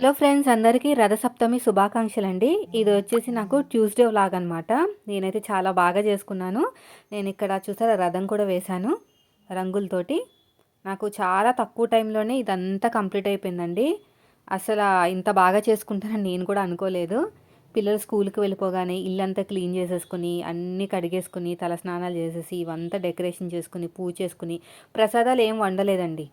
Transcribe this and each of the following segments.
Hello friends, అందరికీ రథసప్తమి శుభాకాంక్షలండి. ఇది వచ్చేసి నాకు ట్యూస్డే వ్లాగ్ అనమాట. నేనైతే చాలా బాగా చేసుకున్నాను. నేను ఇక్కడ చూసారా రథం కూడా వేశాను రంగులతోటి. నాకు చాలా తక్కువ టైంలోనే ఇదంతా కంప్లీట్ అయిపోయిందండి. అసలు ఇంత బాగా చేసుకుంటానని నేను కూడా అనుకోలేదు. పిల్లలు స్కూల్కి వెళ్ళిపోగానే ఇల్లంతా క్లీన్ చేసేసుకుని అన్నీ కడిగేసుకుని తలస్నానాలు చేసేసి ఇవంతా డెకరేషన్ చేసుకుని పూజ చేసుకుని ప్రసాదాలు ఏం వండలేదండి.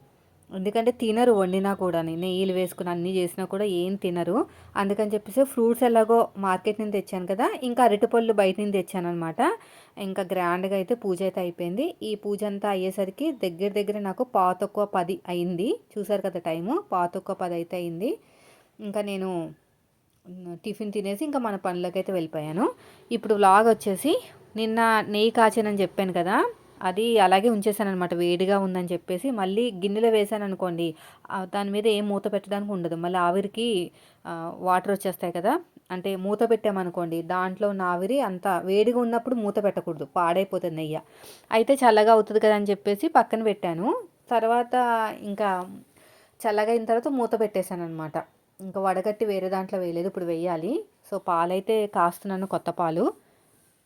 ఎందుకంటే తినరు, వండినా కూడా నెయ్యిలు వేసుకుని అన్నీ చేసినా కూడా ఏం తినరు. అందుకని చెప్పేసి ఫ్రూట్స్ ఎలాగో మార్కెట్ నుంచి తెచ్చాను కదా, ఇంకా అరటిపళ్ళు బయట నుంచి తెచ్చాను అనమాట. ఇంకా గ్రాండ్గా అయితే పూజ అయితే అయిపోయింది. ఈ పూజ అంతా అయ్యేసరికి దగ్గర దగ్గర నాకు 9:10 అయింది. చూసారు కదా టైము, 9:10 అయితే అయింది. ఇంకా నేను టిఫిన్ తినేసి ఇంకా మన పనులకైతే వెళ్ళిపోయాను. ఇప్పుడు వ్లాగ్ వచ్చేసి నిన్న నెయ్యి కాచానని చెప్పాను కదా, అది అలాగే ఉంచేసాను అనమాట. వేడిగా ఉందని చెప్పేసి మళ్ళీ గిన్నెలో వేసాను అనుకోండి, దాని మీద ఏం మూత పెట్టడానికి ఉండదు. మళ్ళీ ఆవిరికి వాటర్ వచ్చేస్తాయి కదా, అంటే మూత పెట్టామనుకోండి దాంట్లో ఉన్న ఆవిరి అంత వేడిగా ఉన్నప్పుడు మూత పెట్టకూడదు, పాడైపోతుంది నెయ్యి. అయితే చల్లగా అవుతుంది కదా అని చెప్పేసి పక్కన పెట్టాను. తర్వాత ఇంకా చల్లగా అయిన తర్వాత మూత పెట్టేశాను అనమాట. ఇంకా వడగట్టి వేరే దాంట్లో వేయలేదు, ఇప్పుడు వేయాలి. సో పాలైతే కాస్తున్నాను, కొత్త పాలు.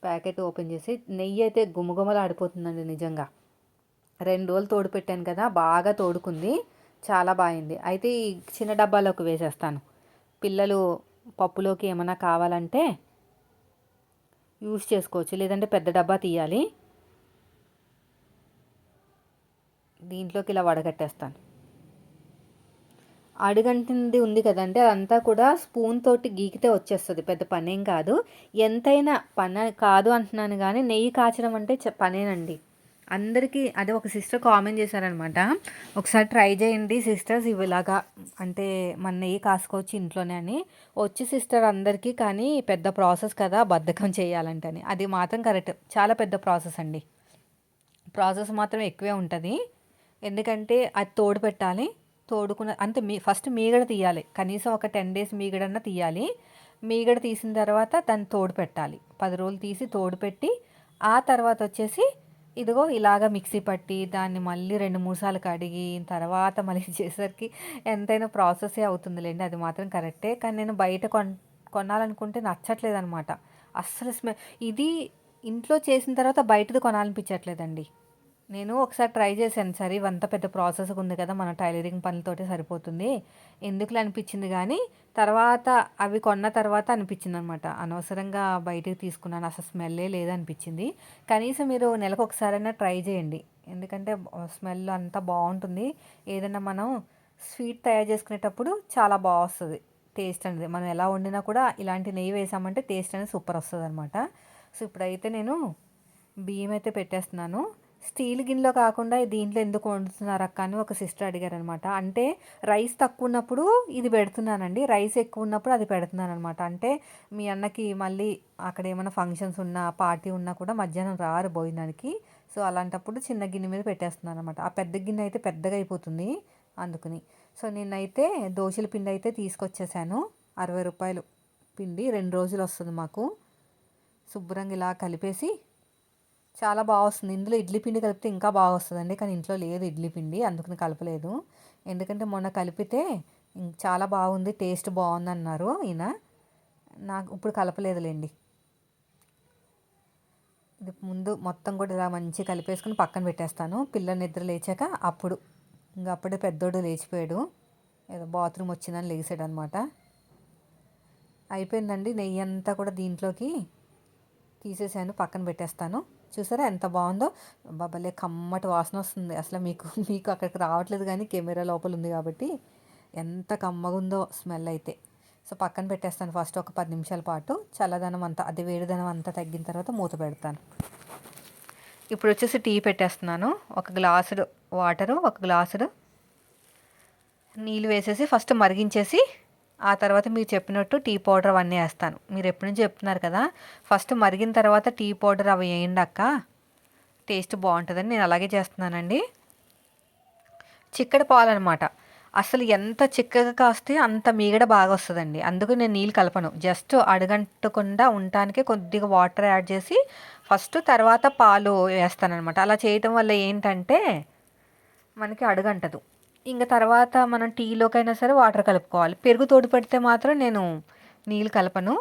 ప్యాకెట్ ఓపెన్ చేసి నెయ్యి అయితే గుమగుమలాడిపోతుందండి నిజంగా. 2 రోజులు తోడు పెట్టాను కదా, బాగా తోడుకుంది, చాలా బాగుంది. అయితే ఈ చిన్న డబ్బాలోకి వేసేస్తాను. పిల్లలు పప్పులోకి ఏమైనా కావాలంటే యూస్ చేసుకోవచ్చు, లేదంటే పెద్ద డబ్బా తీయాలి. దీంట్లోకి ఇలా వడగట్టేస్తాను. అడుగంటింది ఉంది కదండి, అదంతా కూడా స్పూన్ తోటి గీకితే వచ్చేస్తుంది, పెద్ద పనేం కాదు. ఎంతైనా పని కాదు అంటున్నాను కానీ నెయ్యి కాచడం అంటే పనేనండి అందరికీ. అదే ఒక సిస్టర్ కామెంట్ చేశారనమాట, ఒకసారి ట్రై చేయండి సిస్టర్స్ ఇలాగా, అంటే మన నెయ్యి కాసుకోవచ్చు ఇంట్లోనే అని. వచ్చి సిస్టర్ అందరికీ, కానీ పెద్ద ప్రాసెస్ కదా బద్ధకం చేయాలంటని. అది మాత్రం కరెక్ట్, చాలా పెద్ద ప్రాసెస్ అండి. ప్రాసెస్ మాత్రం ఎక్కువే ఉంటుంది. ఎందుకంటే అది తోడు పెట్టాలి, తోడుకున్న అంటే ఫస్ట్ మీగడ తీయాలి, కనీసం ఒక 10 days మీగడన్నా తీయాలి. మీగడ తీసిన తర్వాత దాన్ని తోడు పెట్టాలి, 10 రోజులు తీసి తోడు పెట్టి ఆ తర్వాత వచ్చేసి ఇదిగో ఇలాగ మిక్సీ పట్టి దాన్ని మళ్ళీ 2-3 సార్లు కడిగి తర్వాత మళ్ళీ చేసేసరికి ఎంతైనా ప్రాసెసే అవుతుందిలేండి, అది మాత్రం కరెక్టే. కానీ నేను బయట కొనాలనుకుంటే నచ్చట్లేదు అనమాట. అస్సలు ఇది ఇంట్లో చేసిన తర్వాత బయటది కొనాలనిపించట్లేదండి. నేను ఒకసారి ట్రై చేశాను, సరే ఇవంతా పెద్ద ప్రాసెస్ ఉంది కదా, మన టైలరింగ్ పనులతోటి సరిపోతుంది ఎందుకులే అనిపించింది. కానీ తర్వాత అవి కొన్న తర్వాత అనిపించింది అనమాట, అనవసరంగా బయటికి తీసుకున్నాను, అసలు స్మెల్లే లేదనిపించింది. కనీసం మీరు నెలకు ఒకసారైనా ట్రై చేయండి, ఎందుకంటే స్మెల్ అంతా బాగుంటుంది. ఏదైనా మనం స్వీట్ తయారు చేసుకునేటప్పుడు చాలా బాగా వస్తుంది టేస్ట్ అనేది. మనం ఎలా వండినా కూడా ఇలాంటి నెయ్యి వేసామంటే టేస్ట్ అనేది సూపర్ వస్తుంది అనమాట. సో ఇప్పుడైతే నేను బియ్యం అయితే పెట్టేస్తున్నాను. స్టీల్ గిన్నెలో కాకుండా దీంట్లో ఎందుకు వండుతున్నారు అక్క అని ఒక సిస్టర్ అడిగారనమాట. అంటే రైస్ తక్కువ ఉన్నప్పుడు ఇది పెడుతున్నానండి, రైస్ ఎక్కువ ఉన్నప్పుడు అది పెడుతున్నాను అనమాట. అంటే మీ అన్నకి మళ్ళీ అక్కడ ఏమైనా ఫంక్షన్స్ ఉన్నా పార్టీ ఉన్నా కూడా మధ్యాహ్నం రారు భోజనానికి. సో అలాంటప్పుడు చిన్న గిన్నె మీద పెట్టేస్తున్నాను అనమాట. ఆ పెద్ద గిన్నె అయితే పెద్దగా అయిపోతుంది అందుకని. సో నేనైతే దోశల పిండి అయితే తీసుకొచ్చేసాను, 60 రూపాయలు పిండి, 2 రోజులు వస్తుంది మాకు. శుభ్రంగా ఇలా కలిపేసి చాలా బాగా వస్తుంది. ఇందులో ఇడ్లీ పిండి కలిపితే ఇంకా బాగా వస్తుందండి, కానీ ఇంట్లో లేదు ఇడ్లీ పిండి, అందుకని కలపలేదు. ఎందుకంటే మొన్న కలిపితే చాలా బాగుంది, టేస్ట్ బాగుంది అన్నారు ఈయన. నాకు ఇప్పుడు కలపలేదులేండి. ఇది ముందు మొత్తం కూడా ఇలా మంచిగా కలిపేసుకుని పక్కన పెట్టేస్తాను. పిల్లలు నిద్ర లేచాక అప్పుడు ఇంకా అప్పుడే పెద్దోడు లేచిపోయాడు, ఏదో బాత్రూమ్ వచ్చిందని లేచాడు అనమాట. అయిపోయిందండి, నెయ్యి అంతా కూడా దీంట్లోకి తీసేసాను, పక్కన పెట్టేస్తాను. చూసారా ఎంత బాగుందో, బాబాలే కమ్మటి వాసన వస్తుంది. అసలు మీకు అక్కడికి రావట్లేదు కానీ కెమెరా లోపల ఉంది కాబట్టి ఎంత కమ్మగా ఉందో స్మెల్ అయితే. సో పక్కన పెట్టేస్తాను ఫస్ట్ ఒక 10 నిమిషాల పాటు, చల్లదనం అంతా అది వేడిదనం అంతా తగ్గిన తర్వాత మూత పెడతాను. ఇప్పుడు వచ్చేసి టీ పెట్టేస్తున్నాను. ఒక గ్లాసుడు వాటరు, ఒక గ్లాసుడు నీళ్ళు వేసేసి ఫస్ట్ మరిగించేసి ఆ తర్వాత మీరు చెప్పినట్టు టీ పౌడర్ అవన్నీ వేస్తాను. మీరు ఎప్పటి నుంచి చెప్తున్నారు కదా ఫస్ట్ మరిగిన తర్వాత టీ పౌడర్ అవి వేయండి అక్క, టేస్ట్ బాగుంటుందని నేను అలాగే చేస్తున్నానండి. చిక్కటి పాలు అనమాట, అసలు ఎంత చిక్కగా కాస్తే అంత మీగడ బాగా వస్తుందండి. అందుకు నేను నీళ్ళు కలపను, జస్ట్ అడుగంటకుండా ఉండటానికి కొద్దిగా వాటర్ యాడ్ చేసి ఫస్ట్ తర్వాత పాలు వేస్తానన్నమాట. అలా చేయటం వల్ల ఏంటంటే మనకి అడుగంటదు. ఇంక తర్వాత మనం టీలోకైనా సరే వాటర్ కలుపుకోవాలి. పెరుగు తోడు పెడితే మాత్రం నేను నీళ్ళు కలపను.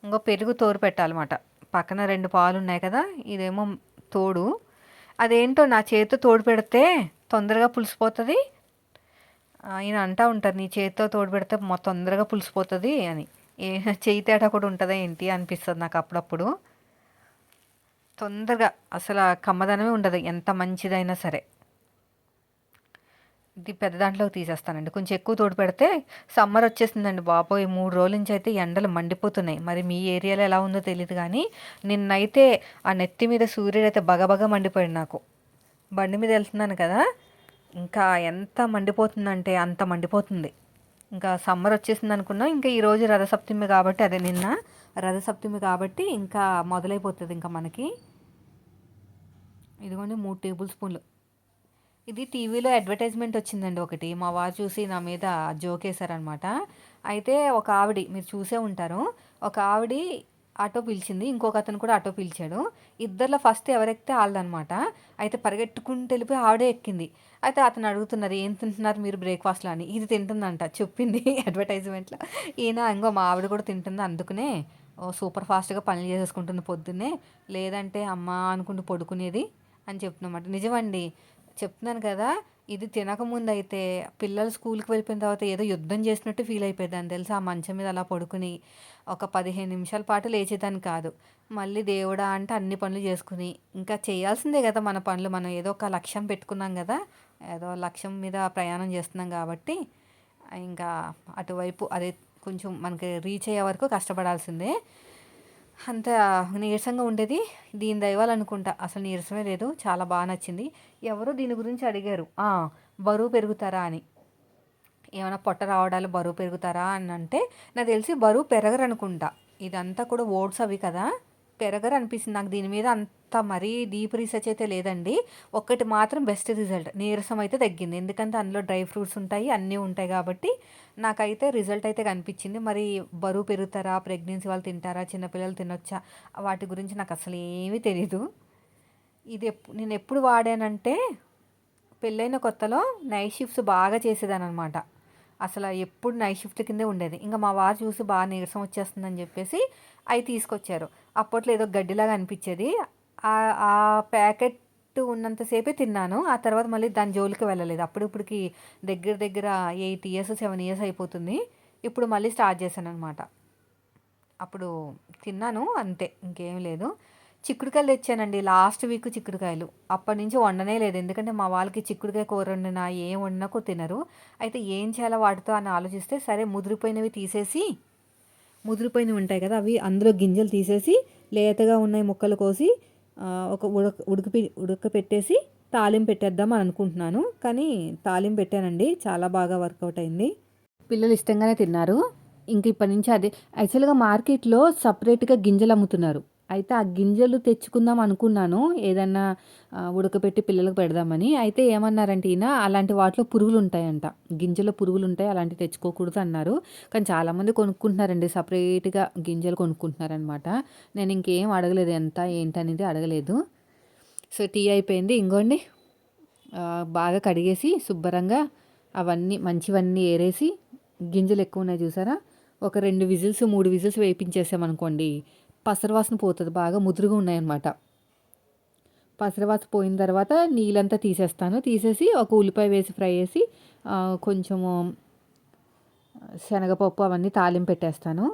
ఇంకో పెరుగు తోడు పెట్టాలన్నమాట. పక్కన 2 పాలున్నాయి కదా! ఇదేమో తోడు. అదేంటో నా చేత్తో తోడు పెడితే తొందరగా పులిసిపోతది. ఈయన అంటా ఉంటారు, "నీ చేత్తో తోడు పెడితే తొందరగా పులిసిపోతది" అని. ఏ చెయ్యి తేడా కూడా ఉంటదా ఏంటి అనిపిస్తది నాకు అప్పుడప్పుడు. తొందరగా అసల కమ్మదనమే ఉండదు ఎంత మంచిదైనా సరే. ఇది పెద్ద దాంట్లోకి తీసేస్తానండి. కొంచెం ఎక్కువ తోడు పెడితే సమ్మర్ వచ్చేసిందండి బాబోయ్! 3 రోజుల నుంచి అయితే ఎండలు మండిపోతున్నాయి. మరి మీ ఏరియాలో ఎలా ఉందో తెలీదు గానీ, నిన్నైతే ఆ నెత్తి మీద సూర్యుడైతే బగబగ మండిపోయాడు నాకు. బండి మీద వెళ్తున్నాను కదా! ఇంకా ఎంత మండిపోతుందంటే అంత మండిపోతుంది. ఇంకా సమ్మర్ వచ్చేసిందనుకున్నా. ఇంకా ఈరోజు రథసప్తమి కాబట్టి అదే నిన్న రథసప్తమి కాబట్టి ఇంకా మొదలైపోతది ఇంకా మనకి. ఇదిగోండి 3 టేబుల్ స్పూన్లు. ఇది టీవీలో అడ్వర్టైజ్మెంట్ వచ్చిందండి ఒకటి. మా వారు చూసి నా మీద జోకేశారనమాట. అయితే ఒక ఆవిడ మీరు చూసే ఉంటారు. ఒక ఆవిడ ఆటో పిలిచింది. ఇంకొక అతను కూడా ఆటో పిలిచాడు. ఇద్దరిలో ఫస్ట్ ఎవరెక్కితే ఆళ్ళదనమాట. అయితే పరిగెట్టుకుంటూ వెళ్ళిపోయి ఆవిడే ఎక్కింది. అయితే అతను అడుగుతున్నారు, "ఏం తింటున్నారు మీరు బ్రేక్‌ఫాస్ట్‌లో" అని. ఇది తింటుందంట చెప్పింది అడ్వర్టైజ్మెంట్‌లో. ఈయన ఇంగో మా ఆవిడ కూడా తింటుంది అందుకనే సూపర్ ఫాస్ట్‌గా పనులు చేసేసుకుంటుంది పొద్దున్నే. లేదంటే అమ్మా అనుకుంటూ పడుకునేది అని చెప్తున్నమాట. నిజమండి. చెప్తున్నాను కదా! ఇది తినకముందయితే పిల్లలు స్కూల్‌కి వెళ్ళిపోయిన తర్వాత ఏదో యుద్ధం చేసినట్టు ఫీల్ అయిపోయేదాన్ని తెలుసా! ఆ మంచం మీద అలా పడుకుని ఒక 15 నిమిషాల పాటు లేచేదాన్ని కాదు. మళ్ళీ దేవుడా అంటే అన్ని పనులు చేసుకుని, ఇంకా చేయాల్సిందే కదా మన పనులు. మనం ఏదో ఒక లక్ష్యం పెట్టుకున్నాం కదా! ఏదో లక్ష్యం మీద ప్రయాణం చేస్తున్నాం కాబట్టి ఇంకా అటువైపు అదే కొంచెం మనకి రీచ్ అయ్యే వరకు కష్టపడాల్సిందే. అంత నీరసంగా ఉండేది. దీని దయ వల్ల అనుకుంటా అసలు నీరసమే లేదు. చాలా బా నచ్చింది. ఎవరో దీని గురించి అడిగారు. బరువు పెరుగుతారా అని. ఏమైనా పొట్ట రావడాలు, బరువు పెరుగుతారా అని అంటే, నాకు తెలిసి బరువు పెరగరనుకుంటా. ఇదంతా కూడా ఓట్స్ అవి కదా! పెరగరనిపిస్తుంది నాకు. దీని మీద అంత మరీ డీప్ రీసెర్చ్ అయితే లేదండి. ఒక్కటి మాత్రం బెస్ట్ రిజల్ట్. నీరసం అయితే తగ్గింది. ఎందుకంటే అందులో డ్రై ఫ్రూట్స్ ఉంటాయి, అన్నీ ఉంటాయి కాబట్టి నాకైతే రిజల్ట్ అయితే కనిపించింది. మరి బరువు పెరుగుతారా? ప్రెగ్నెన్సీ వాళ్ళు తింటారా? చిన్నపిల్లలు తినొచ్చా? వాటి గురించి నాకు అసలు ఏమీ తెలీదు. ఇది నేను ఎప్పుడు వాడానంటే పెళ్ళైన కొత్తలో నైట్ షిఫ్ట్స్ బాగా చేసేదాననమాట. అసల ఎప్పుడు నైట్ షిఫ్ట్ కిందే ఉండేది. ఇంక మా వారు చూసి బాగా నీరసం వచ్చేస్తుందని చెప్పేసి అయి తీసుకొచ్చారు. అప్పట్లో ఏదో గడ్డిలాగా అనిపిచ్చేది. ఆ ప్యాకెట్ ఉన్నంత సేపే తిన్నాను. ఆ తర్వాత మళ్ళీ దాని జోలికి వెళ్ళలేదు. అప్పుడిప్పటికి దగ్గర దగ్గర 8 ఇయర్స్, 7 ఇయర్స్ అయిపోతుంది. ఇప్పుడు మళ్ళీ స్టార్ట్ చేశాననమాట. అప్పుడు తిన్నాను అంతే. ఇంకేం లేదు. చిక్కుడుకాయలు తెచ్చానండి. లాస్ట్ వీక్ చిక్కుడుకాయలు. అప్పటినుంచి వండనే లేదు. ఎందుకంటే మా వాళ్ళకి చిక్కుడుకాయ కూర వండినా, ఏం వండినా కూడా తినరు. అయితే ఏం చేయాలో వాటితో అని ఆలోచిస్తే, సరే ముదిరిపోయినవి తీసేసి ముదిరిపోయినవి ఉంటాయి కదా! అవి అందులో గింజలు తీసేసి, లేతగా ఉన్నాయి ముక్కలు కోసి ఒక ఉడకపెట్టేసి తాలింపు పెట్టేద్దాం అని అనుకుంటున్నాను. కానీ తాలింపు పెట్టానండి. చాలా బాగా వర్కౌట్ అయింది. పిల్లలు ఇష్టంగానే తిన్నారు. ఇంక ఇప్పటి నుంచి అదే యాక్చువల్‌గా మార్కెట్‌లో సెపరేట్‌గా గింజలు అమ్ముతున్నారు. అయితే ఆ గింజలు తెచ్చుకుందాం అనుకున్నాను. ఏదన్నా ఉడకబెట్టి పిల్లలకు పెడదామని. అయితే ఏమన్నారంటే ఈయన అలాంటి వాటిలో పురుగులుంటాయంట. గింజలో పురుగులుంటాయి అలాంటివి తెచ్చుకోకూడదు అన్నారు. కానీ చాలామంది కొనుక్కుంటున్నారండి. సెపరేట్‌గా గింజలు కొనుక్కుంటున్నారనమాట. నేను ఇంకేం అడగలేదు ఎంత ఏంటనేది అడగలేదు. సో టీ అయిపోయింది. ఇంగోండి బాగా కడిగేసి శుభ్రంగా అవన్నీ మంచివన్నీ ఏరేసి గింజలు ఎక్కువ ఉన్నాయి చూసారా? ఒక 2 విజిల్స్ 3 విజిల్స్ వేయించేసామనుకోండి పసరవాసన పోతుంది. బాగా ముదురుగా ఉన్నాయన్నమాట. పసరవాసన పోయిన తర్వాత నీళ్ళంతా తీసేస్తాను. తీసేసి ఒక ఉల్లిపాయ వేసి ఫ్రై చేసి కొంచెము శనగపప్పు అవన్నీ తాలింపు పెట్టేస్తాను.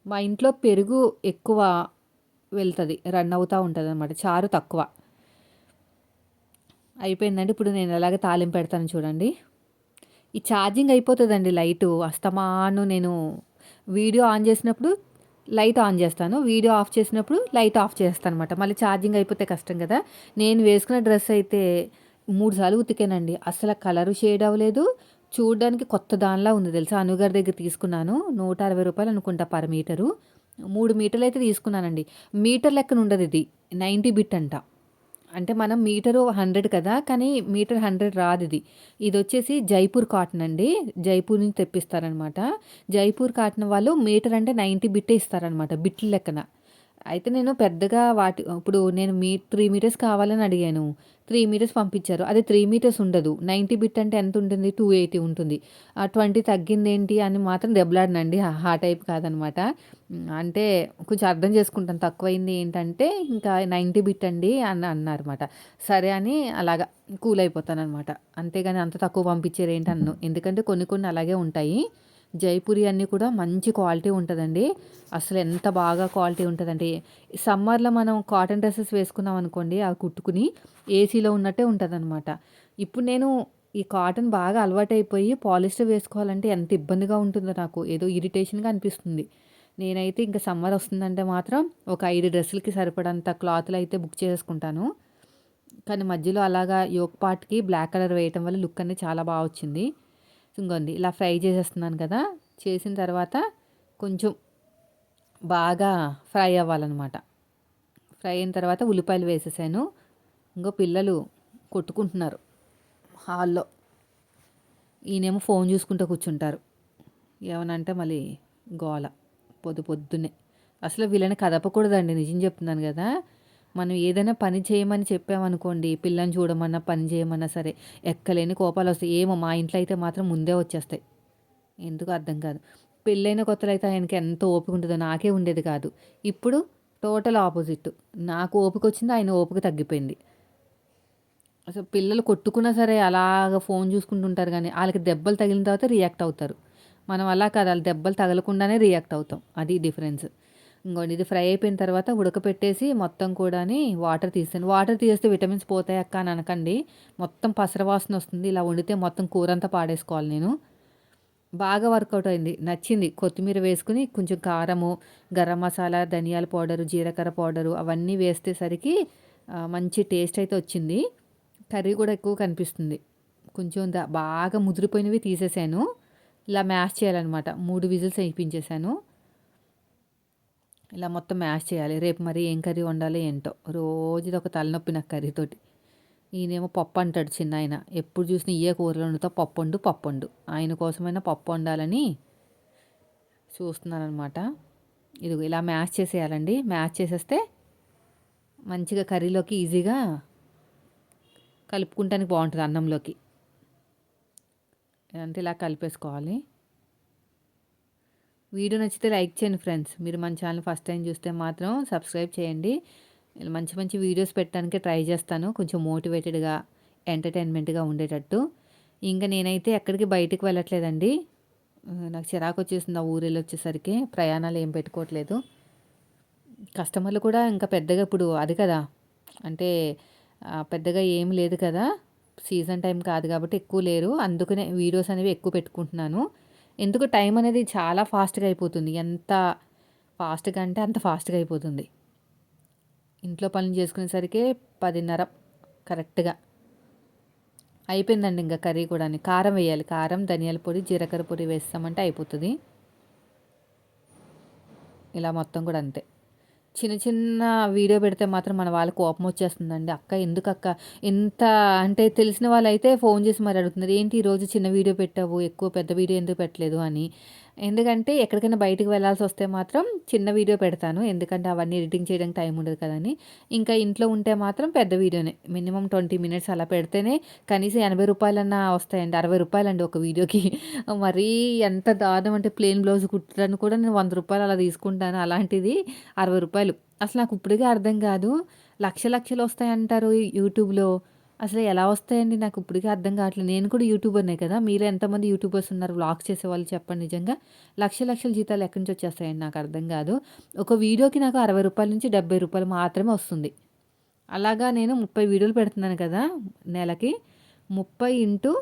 మా ఇంట్లో పెరుగు ఎక్కువ వెళ్తుంది, రన్ అవుతూ ఉంటుంది అనమాట. చారు తక్కువ. అయిపోయిందండి. ఇప్పుడు నేను ఎలాగ తాలింపు పెడతాను చూడండి. ఈ ఛార్జింగ్ అయిపోతుందండి లైటు. అస్తమాను నేను వీడియో ఆన్ చేసినప్పుడు లైట్ ఆన్ చేస్తాను. వీడియో ఆఫ్ చేసినప్పుడు లైట్ ఆఫ్ చేస్తాను అనమాట. మళ్ళీ ఛార్జింగ్ అయిపోతే కష్టం కదా! నేను వేసుకున్న డ్రెస్ అయితే 3 సార్లు ఉతికానండి. అసలు కలరు షేడ్ అవ్వలేదు. చూడడానికి కొత్త దానిలా ఉంది తెలుసా! అనుగారి దగ్గర తీసుకున్నాను. రూ. 160 అనుకుంటా పర్ మీటరు. 3 మీటర్లు అయితే తీసుకున్నానండి. మీటర్ లెక్కన ఉండదు ఇది. 90 బిట్ అంట. అంటే మనం మీటరు 100 కదా! కానీ మీటర్ 100 రాదిది. ఇదొచ్చేసి జైపూర్ కాటన్ అండి. జైపూర్ నుంచి తెప్పిస్తారనమాట. జైపూర్ కాటన్ వాళ్ళు మీటర్ అంటే 90 బిట్టే ఇస్తారనమాట. బిట్ల లెక్కన. అయితే నేను పెద్దగా ఇప్పుడు నేను 3 మీటర్స్ కావాలని అడిగాను. 3 మీటర్స్ పంపించారు. అదే 3 మీటర్స్ ఉండదు. 90 బిట్ అంటే ఎంత ఉంటుంది? 280 ఉంటుంది. 20 తగ్గిందేంటి అని మాత్రం దెబ్బలాడనండి. ఆ టైప్ కాదనమాట. అంటే కొంచెం అర్థం చేసుకుంటాను. తక్కువైంది ఏంటంటే ఇంకా 90 బిట్ అండి అని అన్నారన్నమాట. సరే అని అలాగా కూల్ అయిపోతాననమాట. అంతేగాని అంత తక్కువ పంపించారేంటి అనను. ఎందుకంటే కొన్ని కొన్ని అలాగే ఉంటాయి. జైపూరి అన్నీ కూడా మంచి క్వాలిటీ ఉంటదండి. అసలు ఎంత బాగా క్వాలిటీ ఉంటదంటే సమ్మర్‌లో మనం కాటన్ డ్రెసెస్ వేసుకున్నాం అనుకోండి అవి కుట్టుకుని ఏసీలో ఉన్నట్టే ఉంటదనమాట. ఇప్పుడు నేను ఈ కాటన్ బాగా అలవాటైపోయి పాలిస్టర్ వేసుకోవాలంటే ఎంత ఇబ్బందిగా ఉంటుందో నాకు. ఏదో ఇరిటేషన్‌గా అనిపిస్తుంది. నేనైతే ఇంక సమ్మర్ వస్తుందంటే మాత్రం ఒక 5 డ్రెస్సులకి సరిపడంత క్లాతులయితే బుక్ చేసుకుంటాను. కానీ మధ్యలో అలాగా యోక్ పార్ట్‌కి బ్లాక్ కలర్ వేయటం వల్ల లుక్ అనేది చాలా బా వచ్చింది. ఇంగోండి ఇలా ఫ్రై చేసేస్తున్నాను కదా! చేసిన తర్వాత కొంచెం బాగా ఫ్రై అవ్వాలనమాట. ఫ్రై అయిన తర్వాత ఉల్లిపాయలు వేసేసాను. ఇంగో పిల్లలు కొట్టుకుంటున్నారు హాల్‌లో. ఈయనేమో ఫోన్ చూసుకుంటూ కూర్చుంటారు. ఏమనంటే మళ్ళీ గోల పొద్దున్నే. అసలు వీళ్ళని కదపకూడదండి నిజం చెప్తున్నాను గదా! మనం ఏదైనా పని చేయమని చెప్పామనుకోండి, పిల్లని చూడమన్నా, పని చేయమన్నా సరే, ఎక్కలేని కోపాలొస్తాయి. ఏమో మా ఇంట్లో అయితే మాత్రం ముందే వచ్చేస్తాయి. ఎందుకో అర్థం కాదు. పెళ్ళైన కొత్తలో అయితే ఆయనకి ఎంత ఓపిక ఉంటదో నాకే ఉండేది కాదు. ఇప్పుడు టోటల్ ఆపోజిట్. నాకు ఓపికొచ్చింది, ఆయన ఓపిక తగ్గిపోయింది. అసలు పిల్లలు కొట్టుకున్నా సరే అలాగ ఫోన్ చూసుకుంటుంటారు గానీ, ఆళ్ళకి దెబ్బలు తగిలిన తర్వాత రియాక్ట్ అవుతారు. మనం అలా కాదు. ఆళ్ళు దెబ్బలు తగలకుండానే రియాక్ట్ అవుతాం. అది డిఫరెన్స్. ఇంగోండి ఇది ఫ్రై అయిపోయిన తర్వాత ఉడకపెట్టేసి మొత్తం కూడాని వాటర్ తీసాను. వాటర్ తీసేస్తే విటమిన్స్ పోతాయి అక్క అని అనకండి. మొత్తం పసర వాసన వస్తుంది. ఇలా వండితే మొత్తం కూరంతా పాడేసుకోవాలి నేను. బాగా వర్కౌట్ అయింది. నచ్చింది. కొత్తిమీర వేసుకొని కొంచెం కారము, గరం మసాలా, ధనియాల పౌడరు, జీలకర్ర పౌడరు అవన్నీ వేసేసరికి మంచి టేస్ట్ అయితే వచ్చింది. కర్రీ కూడా ఎక్కువ కనిపిస్తుంది. కొంచెం బాగా ముదిరిపోయినవి తీసేసాను. ఇలా మ్యాష్ చేయాలనమాట. 3 విజిల్స్ ఏపించేసాను. ఇలా మొత్తం మ్యాష్ చేయాలి. రేపు మరి ఏం కర్రీ వండాలో ఏంటో. రోజు ఇదొక తలనొప్పి నాకు కర్రీతోటి. ఈయనేమో పప్పు అంటాడు చిన్నాయన. ఎప్పుడు చూసినా ఇయ్యే కూరలు వండుతావు పప్పొండు, పప్పొండు. ఆయన కోసమైనా పప్పు వండాలని చూస్తున్నాననమాట. ఇదిగో ఇలా మ్యాష్ చేసేయాలండి. మ్యాష్ చేసేస్తే మంచిగా కర్రీలోకి ఈజీగా కలుపుకుంటానికి బావుంటది అన్నంలోకి. అంటే ఇలా కలిపేసుకోవాలి. వీడియో నచ్చితే లైక్ చేయండి ఫ్రెండ్స్. మీరు మన ఛానల్ ఫస్ట్ టైం చూస్తే మాత్రం సబ్స్క్రైబ్ చేయండి. ఇలా మంచి మంచి వీడియోస్ పెట్టడానికే ట్రై చేస్తాను. కొంచెం మోటివేటెడ్‌గా, ఎంటర్‌టైన్‌మెంట్‌గా ఉండేటట్టు. ఇంక నేనైతే ఎక్కడికి బయటికి వెళ్ళట్లేదండి. నాకు చిరాకొచ్చేసింది ఆ ఊరెళ్ళొచ్చేసరికి. ప్రయాణాలు ఏం పెట్టుకోవట్లేదు. కస్టమర్లు కూడా ఇంకా పెద్దగా ఇప్పుడు అది కదా! అంటే పెద్దగా ఏం లేదు కదా! సీజన్ టైం కాదు కాబట్టి ఎక్కువ లేరు. అందుకనే వీడియోస్ అనేవి ఎక్కువ పెట్టుకుంటున్నాను. ఎందుకు టైం అనేది చాలా ఫాస్ట్‌గా అయిపోతుంది. ఎంత ఫాస్ట్‌గా అంటే అంత ఫాస్ట్‌గా అయిపోతుంది. ఇంట్లో పనులు చేసుకునేసరికే 10:30 కరెక్ట్‌గా అయిపోయిందండి ఇంక కర్రీ కూడాని. కారం వేయాలి. కారం, ధనియాల పొడి, జీలకర్ర పొడి వేసామంటే అయిపోతది. ఇలా మొత్తం కూడా అంతే. చిన్న చిన్న వీడియో పెడితే మాత్రం మన వాళ్ళకి కోపం వచ్చేస్తుందండి. "అక్క ఎందుకక్క ఇంత" అంటే తెలిసిన వాళ్ళైతే ఫోన్ చేసి మరి అడుగుతున్నారు. "ఏంటి ఈరోజు చిన్న వీడియో పెట్టావు. ఎక్కువ పెద్ద వీడియో ఎందుకు పెట్టలేదు" అని. ఎందుకంటే ఎక్కడికైనా బయటికి వెళ్ళాల్సొస్తే మాత్రం చిన్న వీడియో పెడతాను. ఎందుకంటే అవన్నీ ఎడిటింగ్ చేయడానికి టైం ఉండదు కదని. ఇంకా ఇంట్లో ఉంటే మాత్రం పెద్ద వీడియోనే. మినిమమ్ 20 మినిట్స్ అలా పెడితేనే కనీసం రూ. 80 వస్తాయండి. రూ. 60 ఒక వీడియోకి. మరీ ఎంత దారుణం అంటే ప్లెయిన్ బ్లౌజ్ కుట్టడానికి కూడా నేను రూ. 100 అలా తీసుకుంటాను. అలాంటిది రూ. 60. అసలు నాకు ఇప్పటికే అర్థం కాదు. లక్షలు వస్తాయంటారు యూట్యూబ్‌లో. అసలు ఎలా వస్తాయండి నాకు ఇప్పటికే అర్థం కావట్లేదు. నేను కూడా యూట్యూబర్‌నే కదా! మీలో ఎంతమంది యూట్యూబర్స్ ఉన్నారు వ్లాగ్స్ చేసేవాళ్ళు చెప్పండి నిజంగా. లక్షల జీతాలు ఎక్కడి నుంచి వచ్చేస్తాయండి నాకు అర్థం కాదు. ఒక వీడియోకి నాకు రూ. 60 నుంచి రూ. 70 మాత్రమే వస్తుంది. అలాగా నేను 30 వీడియోలు పెడుతున్నాను కదా! నెలకి. 30 ఇంటూ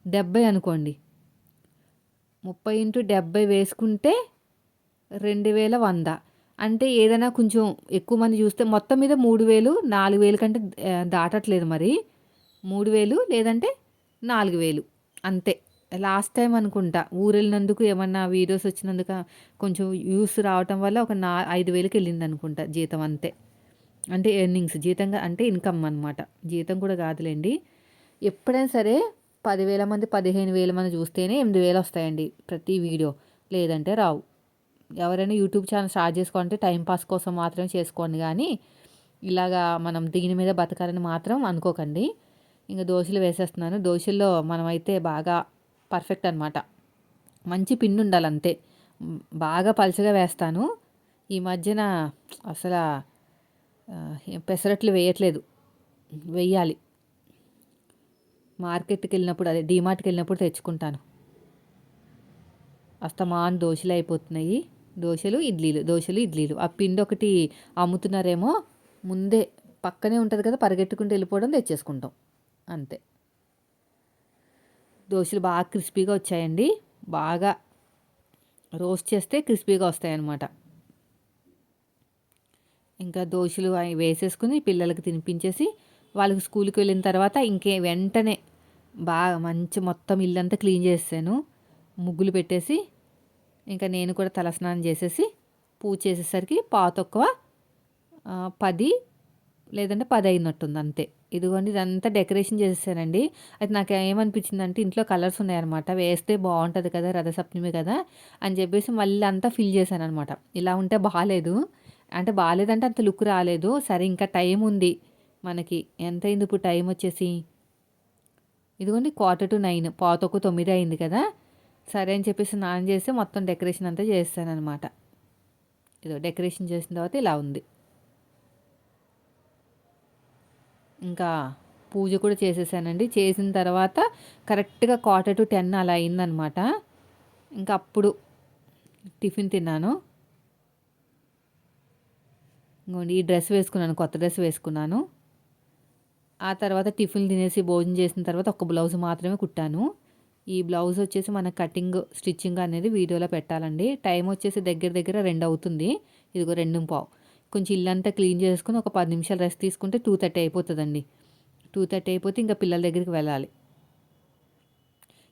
70 అనుకోండి. 30 ఇంటూ 70 వేసుకుంటే 2100. అంటే ఏదైనా కొంచెం ఎక్కువ మంది చూస్తే మొత్తం మీద 3000, 4000 కంటే దాటట్లేదు మరి. 3000 లేదంటే 4000 అంతే. లాస్ట్ టైమ్ అనుకుంటా ఊరెళ్ళినందుకు ఏమన్నా వీడియోస్ వచ్చినందుక కొంచెం వ్యూస్ రావటం వల్ల ఒక 5000కి వెళ్ళిందనుకుంటా జీతం అంతే. అంటే ఎర్నింగ్స్ జీతంగా అంటే ఇన్‌కమ్ అనమాట. జీతం కూడా కాదులెండి. ఎప్పుడైనా సరే 10,000 మంది, 15,000 మంది చూస్తేనే 8,000 వస్తాయండి ప్రతి వీడియో. లేదంటే రావు. ఎవరైనా యూట్యూబ్ ఛానల్ స్టార్ట్ చేసుకోవాలంటే టైమ్ పాస్ కోసం మాత్రమే చేసుకోండి గానీ, ఇలాగా మనం దీని మీద బతకాలని మాత్రం అనుకోకండి. ఇంక దోసలు వేసేస్తున్నాను. దోసల్లో మనమైతే బాగా పర్ఫెక్ట్ అనమాట. మంచి పిండి ఉండాలంతే. బాగా పలుచగా వేస్తాను. ఈ మధ్యన అసల పెసరట్లు వేయట్లేదు. వెయ్యాలి. మార్కెట్‌కెళ్ళినప్పుడు అదే డీమార్ట్‌కెళ్ళినప్పుడు తెచ్చుకుంటాను. అస్తమాను దోసలే అయిపోతున్నాయి. దోసలు, ఇడ్లీలు. ఆ పిండి ఒకటి అమ్ముతున్నారేమో ముందే పక్కనే ఉంటది కదా! పరిగెత్తుకుంటూ వెళ్ళిపోవడం తెచ్చేసుకుంటాం. అంతే. దోసలు బాగా క్రిస్పీగా వచ్చాయండి. బాగా రోస్ట్ చేస్తే క్రిస్పీగా వస్తాయన్నమాట. ఇంకా దోసలు అవి వేసేసుకుని పిల్లలకి తినిపించేసి వాళ్ళకి స్కూల్‌కి వెళ్ళిన తర్వాత వెంటనే బాగా మంచి మొత్తం ఇల్లంతా క్లీన్ చేసేసాను. ముగ్గులు పెట్టేసి ఇంకా నేను కూడా తలస్నానం చేసేసి పూజ చేసేసరికి పావుతక్కువ 10 లేదంటే 10 అయినట్టుంది అంతే. ఇదిగోండి ఇదంతా డెకరేషన్ చేసేసానండి. అయితే నాకు ఏమనిపించిందంటే ఇంట్లో కలర్స్ ఉన్నాయన్నమాట. వేస్తే బాగుంటుంది కదా! రథసప్తమి కదా! అని చెప్పేసి మళ్ళీ అంతా ఫిల్ చేశాననమాట. ఇలా ఉంటే బాలేదు. అంటే బాలేదంటే అంత లుక్ రాలేదు. సరే ఇంకా టైం ఉంది మనకి. ఎంతయింది ఇప్పుడు టైం వచ్చేసి ఇదిగోండి 8:45 పావుతక్కువ 9 అయింది కదా! సరే అని చెప్పేసి స్నానం చేసి మొత్తం డెకరేషన్ అంతా చేసేసాననమాట. ఇదో డెకరేషన్ చేసిన తర్వాత ఇలా ఉంది. ఇంకా పూజ కూడా చేసేసానండి. చేసిన తర్వాత కరెక్ట్‌గా 9:45 అలా అయిందనమాట. ఇంకా అప్పుడు టిఫిన్ తిన్నాను. ఇంగోండి ఈ డ్రెస్ వేసుకున్నాను. కొత్త డ్రెస్ వేసుకున్నాను. ఆ తర్వాత టిఫిన్‌లు తినేసి భోజనం చేసిన తర్వాత ఒక బ్లౌజ్ మాత్రమే కుట్టాను. ఈ బ్లౌజ్ వచ్చేసి మన కటింగ్, స్టిచ్చింగ్ అనేది వీడియోలో పెట్టాలండి. టైం వచ్చేసి దగ్గర దగ్గర 2 అవుతుంది. ఇదిగో 2:15. కొంచెం ఇల్లంతా క్లీన్ చేసుకొని ఒక 10 నిమిషాలు రెస్ట్ తీసుకుంటే 2:30 అయిపోతదండి. 2:30 అయిపోతే ఇంకా పిల్లల దగ్గరికి వెళ్ళాలి.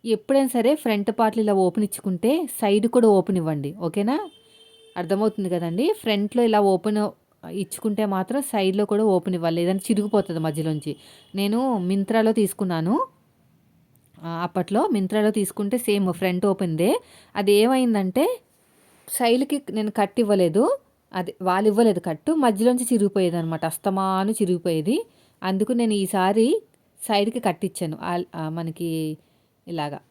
ఎప్పుడైనా సరే ఫ్రంట్ పార్ట్‌లు ఇలా ఓపెన్ ఇచ్చుకుంటే సైడ్ కూడా ఓపెన్ ఇవ్వండి. ఓకేనా? అర్థమవుతుంది కదండీ! ఫ్రంట్‌లో ఇలా ఓపెన్ ఇచ్చుకుంటే మాత్రం సైడ్‌లో కూడా ఓపెన్ ఇవ్వాలి. లేదంటే చిరిగిపోతది మధ్యలోంచి. నేను మింత్రాలో తీసుకున్నాను. అప్పట్లో మింత్రాలో తీసుకుంటే సేమ్ ఫ్రంట్ ఓపెన్‌దే. అదేమైందంటే సైడ్‌కి నేను కట్ ఇవ్వలేదు. అది వాళ్ళివ్వలేదు కట్టు. మధ్యలోంచి చిరిగిపోయేదనమాట. అస్తమాను చిరిగిపోయేది. అందుకు నేను ఈసారి సైడ్‌కి కట్టిచ్చాను. మనకి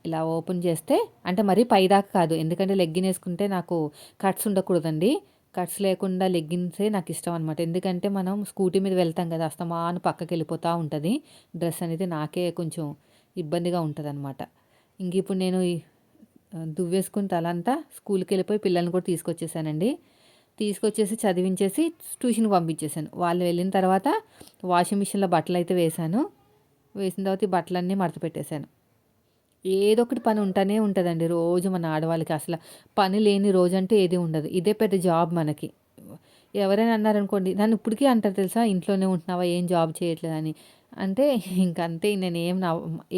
ఇలా ఓపెన్ చేస్తే అంటే మరీ పైదాకా కాదు. ఎందుకంటే లెగ్గిన్ ఏసుకుంటే నాకు కట్స్ ఉండకూడదండి. కట్స్ లేకుండా లెగ్గిన్సే నాకిష్టం అనమాట. ఎందుకంటే మనం స్కూటీ మీద వెళ్తాం కదా! అస్తమాను పక్కకెళ్ళిపోతా ఉంటది. డ్రెస్ అనేది నాకే కొంచెం ఇబ్బందిగా ఉంటదనమాట. ఇంకిప్పుడు నేను దువ్వేసుకుని తలంతా స్కూల్‌కెళ్ళిపోయి పిల్లల్ని కూడా తీసుకొచ్చేసానండి. తీసుకొచ్చేసి చదివించేసి ట్యూషన్‌కి పంపించేసాను. వాళ్ళు వెళ్ళిన తర్వాత వాషింగ్ మిషన్‌లో బట్టలైతే వేశాను. వేసిన తర్వాత ఈ బట్టలన్నీ మడత పెట్టేశాను. ఏదో ఒకటి పని ఉంటానే ఉంటదండి రోజు మన ఆడవాళ్ళకి. అసల పని లేని రోజంటూ ఏది ఉండదు. ఇదే పెద్ద జాబ్ మనకి. ఎవరైనా అన్నారనుకోండి నన్ను ఇప్పటికీ అంటారు తెలుసా? ఇంట్లోనే ఉంటున్నావా? ఏం జాబ్ చేయట్లేదని. అంటే ఇంక అంతే నేనేం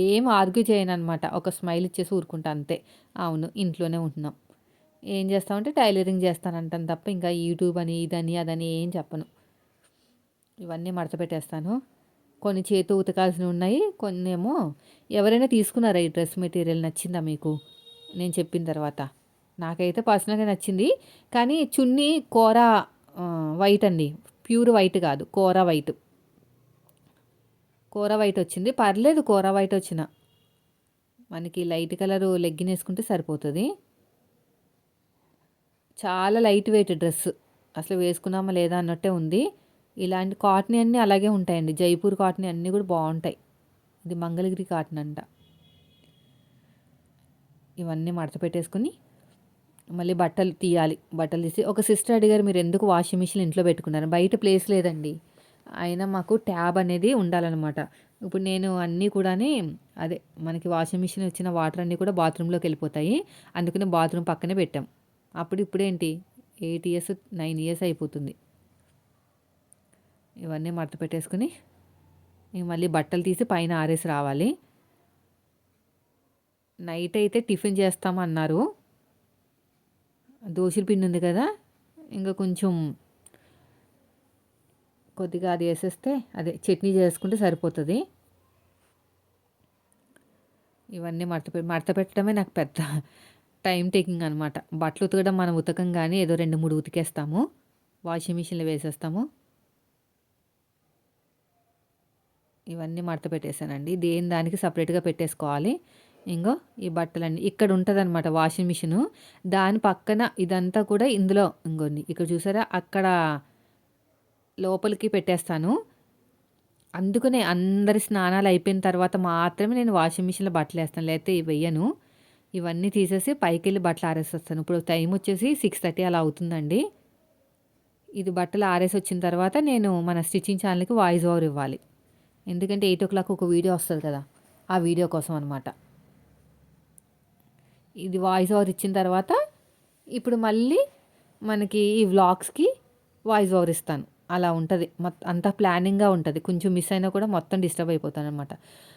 ఏం ఆర్గ్యూ చేయననమాట. ఒక స్మైల్ ఇచ్చేసి ఊరుకుంటా అంతే. అవును ఇంట్లోనే ఉంటున్నాం. ఏం చేస్తామంటే టైలరింగ్ చేస్తానంటాను తప్ప ఇంకా యూట్యూబ్ అని, ఇదని, అదని ఏం చెప్పను. ఇవన్నీ మడత పెట్టేస్తాను. కొన్ని చేత్తో ఉతకాల్సినవున్నాయి. కొన్నేమో ఎవరైనా తీసుకున్నారా ఈ డ్రెస్ మెటీరియల్ నచ్చిందా మీకు? నేను చెప్పిన తర్వాత. నాకైతే పర్సనల్‌గా నచ్చింది. కానీ చున్నీ కోరా వైట్ అండి. ప్యూర్ వైట్ కాదు. కోరా వైట్. కోరా వైట్ వచ్చింది. పర్లేదు కోరా వైట్ వచ్చినా. మనకి లైట్ కలరు లెగ్గిన్ ఏసుకుంటే సరిపోతది. చాలా లైట్ వెయిట్ డ్రెస్. అసలు వేసుకున్నామా లేదా అన్నట్టే ఉంది. ఇలాంటి కాటన్ అన్నీ అలాగే ఉంటాయండి. జైపూర్ కాటన్ అన్నీ కూడా బావుంటాయి. ఇది మంగళగిరి కాటన్ అంట. ఇవన్నీ మడత పెట్టేసుకొని మళ్ళీ బట్టలు తీయాలి. బట్టలు తీసి ఒక సిస్టర్ అడిగారు మీరెందుకు వాషింగ్ మిషన్ ఇంట్లో పెట్టుకున్నారు? బయట ప్లేస్ లేదండి. అయినా మాకు ట్యాబ్ అనేది ఉండాలనమాట. ఇప్పుడు నేను అన్నీ కూడాని అదే మనకి వాషింగ్ మిషన్ వచ్చిన వాటర్ అన్నీ కూడా బాత్రూంలోకి వెళ్ళిపోతాయి. అందుకని బాత్రూమ్ పక్కనే పెట్టాం. అప్పుడు ఇప్పుడేంటి 8 ఇయర్స్, 9 ఇయర్స్ అయిపోతుంది. ఇవన్నీ మడత పెట్టేసుకొని ఇంక మళ్ళీ బట్టలు తీసి పైన ఆరేసి రావాలి. నైట్ అయితే టిఫిన్ చేస్తామన్నారు. దోసల పిండి ఉంది కదా! ఇంకా కొంచెం కొద్దిగా అది ఏసేస్తే అదే చట్నీ చేసుకుంటే సరిపోతది. ఇవన్నీ మడత పెట్టడమే నాకు పెద్ద టైమ్ టేకింగ్ అనమాట. బట్టలు ఉతకడం మనం ఉతకం గానీ ఏదో 2, 3 ఉతికేస్తాము. వాషింగ్ మిషన్‌లో వేసేస్తాము. ఇవన్నీ మడత పెట్టేసానండి. దేని దానికి సెపరేట్‌గా పెట్టేసుకోవాలి. ఇంగో ఈ బట్టలన్నీ ఇక్కడ ఉంటదనమాట వాషింగ్ మిషను. దాని పక్కన ఇదంతా కూడా ఇందులో ఇంగోండి ఇక్కడ చూసారా? అక్కడ లోపలికి పెట్టేస్తాను. అందుకనే అందరి స్నానాలు అయిపోయిన తర్వాత మాత్రమే నేను వాషింగ్ మిషన్‌లో బట్టలేస్తాను. లేతే వెయ్యను. ఇవన్నీ తీసేసి పైకెళ్ళి బట్టలు ఆరేసొస్తాను. ఇప్పుడు టైం వచ్చేసి 6:30 అలా అవుతుందండి. ఇది బట్టలు ఆరేసొచ్చిన తర్వాత నేను మన స్టిచ్చింగ్ ఛానల్‌కి వాయిస్ ఓవర్ ఇవ్వాలి. ఎందుకంటే 8:00 ఒక వీడియో వస్తది కదా! ఆ వీడియో కోసం అనమాట. ఇది వాయిస్ ఓవర్ ఇచ్చిన తర్వాత ఇప్పుడు మళ్ళీ మనకి ఈ వ్లాగ్స్‌కి వాయిస్ ఓవర్ ఇస్తాను. అలా ఉంటది. అంతా ప్లానింగ్‌గా ఉంటది. కొంచెం మిస్ అయినా కూడా మొత్తం డిస్టర్బ్ అయిపోతాననమాట.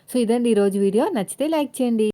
సో, ఇదండి ఈరోజు వీడియో. నచ్చితే లైక్ చేయండి.